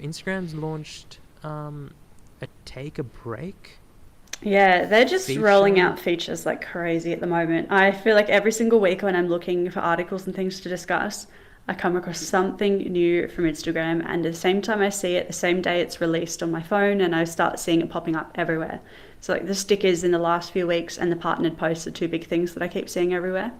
Instagram's launched a take a break Yeah, they're just rolling feature. out features like crazy at the moment. I feel like every single week when I'm looking for articles and things to discuss, I come across something new from Instagram, and at the same time I see it, the same day it's released on my phone, and I start seeing it popping up everywhere. So, like the stickers in the last few weeks and the partnered posts are two big things that I keep seeing everywhere.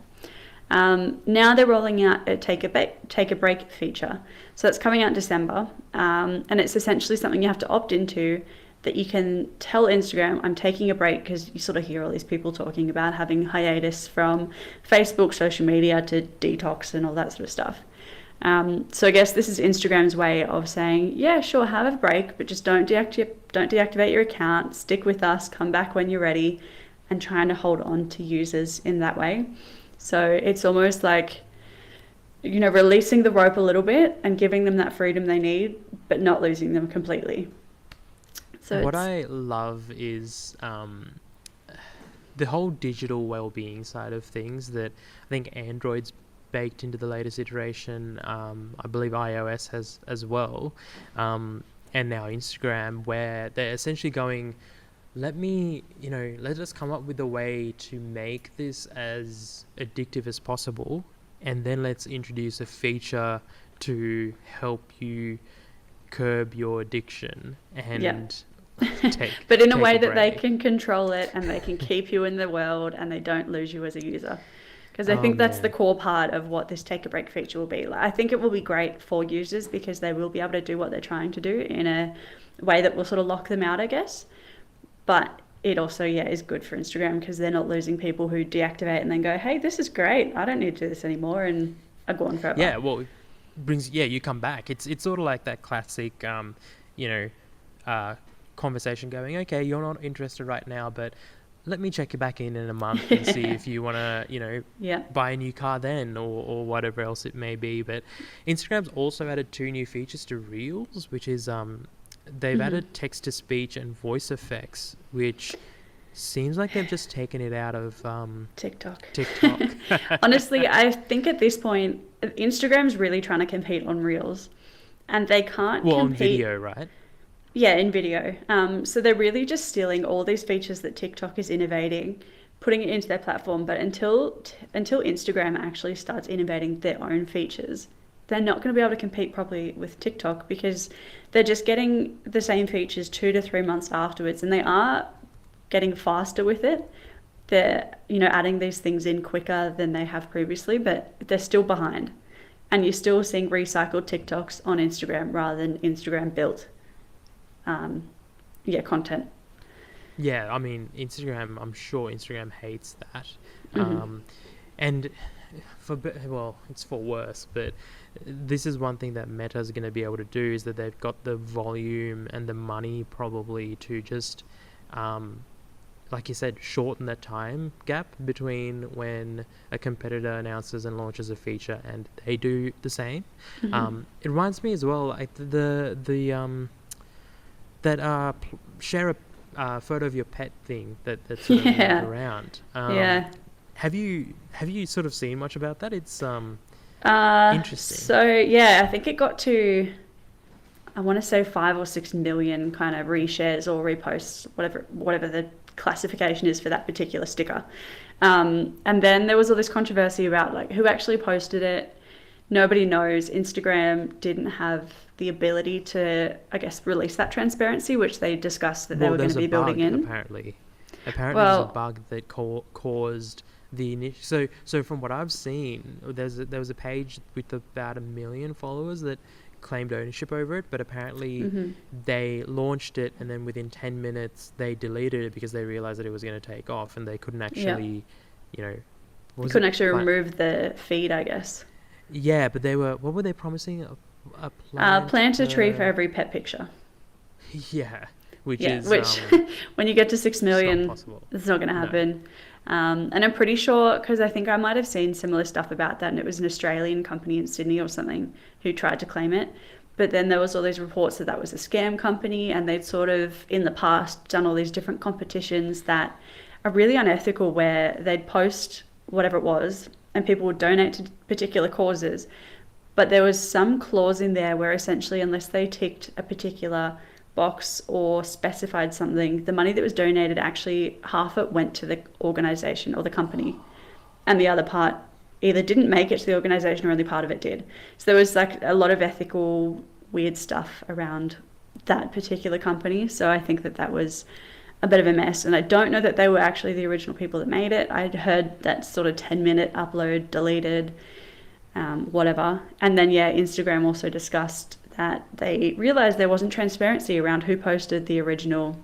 Now they're rolling out a take a break feature. So it's coming out in December, and it's essentially something you have to opt into that you can tell Instagram, I'm taking a break, because you sort of hear all these people talking about having hiatus from Facebook, social media to detox and all that sort of stuff. So I guess this is Instagram's way of saying, yeah, sure, have a break, but just don't deactivate your account. Stick with us. Come back when you're ready, and trying to hold on to users in that way. So it's almost like, releasing the rope a little bit and giving them that freedom they need, but not losing them completely. So What it's, I love is the whole digital well-being side of things that I think Android's baked into the latest iteration. I believe iOS has as well, and now Instagram, where they're essentially going, let us come up with a way to make this as addictive as possible, and then let's introduce a feature to help you curb your addiction yeah. and take But in a take a way that they break. can control it and they can keep you in the world and they don't lose you as a user. Because I Oh think that's the man. core part of what this take a break feature will be. Like, I think it will be great for users because they will be able to do what they're trying to do in a way that will sort of lock them out, I guess. But it also, yeah, is good for Instagram because they're not losing people who deactivate and then go, hey, this is great. I don't need to do this anymore, and are gone forever. Yeah, well, you come back. It's sort of like that classic you know, uh conversation going, okay, you're not interested right now, but let me check you back in a month and see if you want to, Yeah. buy a new car then, or whatever else it may be. But Instagram's also added two new features to Reels, which is they've Mm-hmm. added text to speech and voice effects, which seems like they've just taken it out of TikTok. TikTok. Honestly, I think at this point, Instagram's really trying to compete on Reels, and they can't Well, on compete. video, right? Yeah, in video. So they're really just stealing all these features that TikTok is innovating, putting it into their platform. But until Instagram actually starts innovating their own features, they're not going to be able to compete properly with TikTok because they're just getting the same features 2 to 3 months afterwards, and they are getting faster with it. They're adding these things in quicker than they have previously, but they're still behind, and you're still seeing recycled TikToks on Instagram rather than Instagram built um, content. Yeah, I mean, Instagram, I'm sure Instagram hates that. Mm-hmm. Um, and well, it's for worse, but this is one thing that Meta's going to be able to do is that they've got the volume and the money probably to just, um, like you said, shorten the time gap between when a competitor announces and launches a feature and they do the same. Mm-hmm. It reminds me as well, like that share a photo of your pet thing that sort of went Yeah, around. yeah. Have you sort of seen much about that? It's interesting. So yeah, I think it got to, I want to say 5 or 6 million kind of reshares or reposts, whatever the classification is for that particular sticker. And then there was all this controversy about like who actually posted it. Nobody knows. Instagram didn't have the ability to, I guess, release that transparency, which they discussed that they Well, were going there's to a be building bug in. apparently. Apparently, there's a Well, bug that caused the initial. So from what I've seen, there was a page with about 1 million followers that claimed ownership over it, but apparently mm-hmm. they launched it and then within 10 minutes they deleted it because they realized that it was going to take off and they couldn't Yeah, actually, you know, what you was it? couldn't actually remove the feed, I guess. Yeah, but what were they promising? A plant Plant a tree for per, every pet picture. yeah, which Yeah, is which when you get to six just not million, possible. it's not going to No. happen. And I'm pretty sure because I think I might have seen similar stuff about that, and it was an Australian company in Sydney or something who tried to claim it. But then there was all these reports that that was a scam company, and they'd sort of in the past done all these different competitions that are really unethical, where they'd post whatever it was, and people would donate to particular causes, but there was some clause in there where essentially, unless they ticked a particular box or specified something, the money that was donated, actually half it went to the organization or the company, and the other part either didn't make it to the organization or only part of it did. So there was like a lot of ethical weird stuff around that particular company. So I think that that was a bit of a mess. And I don't know that they were actually the original people that made it. I'd heard that sort of 10-minute upload deleted, whatever. And then, yeah, Instagram also discussed that they realized there wasn't transparency around who posted the original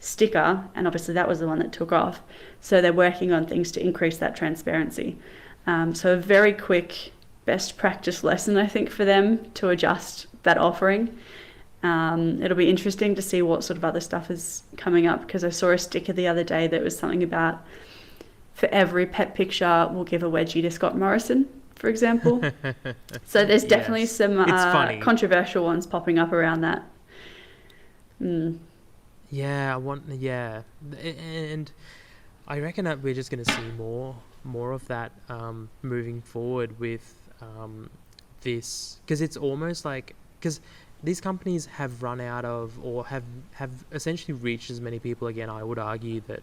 sticker. And obviously that was the one that took off. So they're working on things to increase that transparency. So a very quick best practice lesson, I think, for them to adjust that offering. It'll be interesting to see what sort of other stuff is coming up, because I saw a sticker the other day that was something about, for every pet picture, we'll give a wedgie to Scott Morrison, for example. So there's definitely Yes. some It's funny. controversial ones popping up around that. Mm. Yeah, and I reckon that we're just going to see more of that moving forward with this, because it's almost like, because these companies have run out of, or have essentially reached as many people again, I would argue, that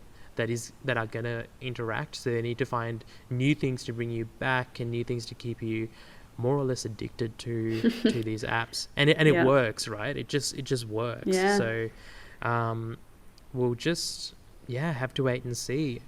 are going to interact. So they need to find new things to bring you back and new things to keep you more or less addicted to these apps, and it Yeah. works, right? It just works. Yeah. So we'll just have to wait and see.